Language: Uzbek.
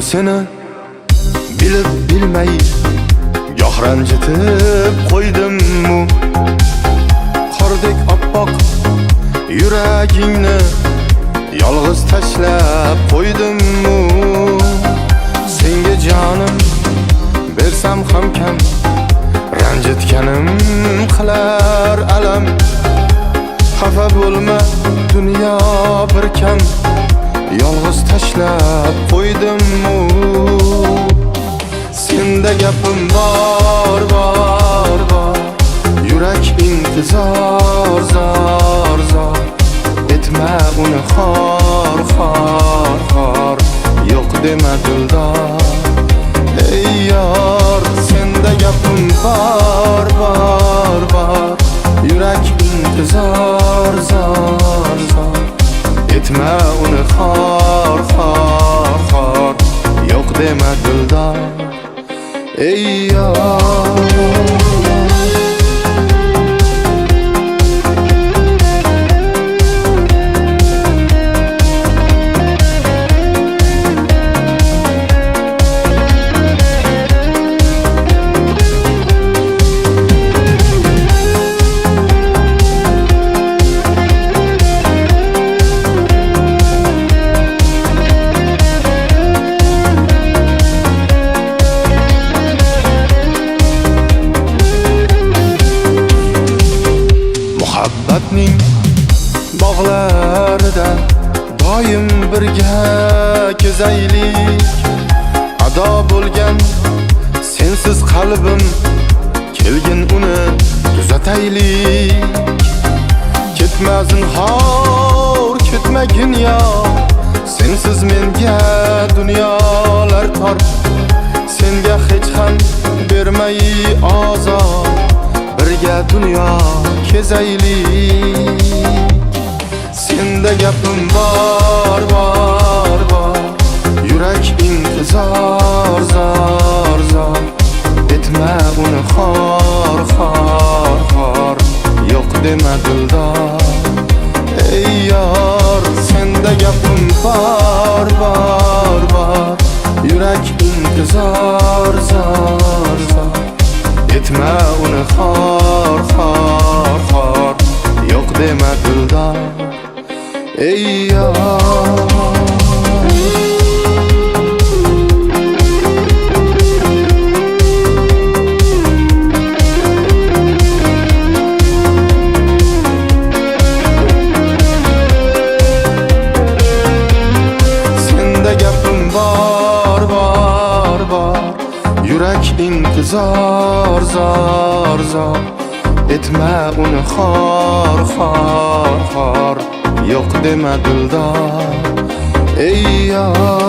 seni bilib bilmay goh ranjitib qo'ydimmi? Qordek oppoq yuragingni yolg'iz tashlab qo'ydimmi? Senga jonim bersam ham kam, ranjitganim qilar alam. Xafa bo'lma dunyo bir kam, yolg'iz tashlab qo'ydimmi? Senda gapim bor, yurak intizor, zor etma uni xor, yo'q dema dildor. Ey yor, senda gapim bor, yurak intizor, zor etma uni xor, yo'q dema dildor. Ey yor, muhabbatning bog'larida doim birga kezaylik. Ado bo'lgan sensiz qalbim, kelgin uni tuzataylik. Ketma zinhor, ketmagin yo, sensiz menga dunyolar tor. Senga hech ham bermay ozor, birga dunyo kezaylik. Senda gapim bor, yurak intizor, zor etma uni xor, yo'q dema dildor. Ey yor, senda gapim bor, yurak intizor, zor etma uni xor, yo'q dema dildor. Ey yor, senda gapim bor, yurak intizor, zor etma uni xor, yo'q dema dildor. Ey yor.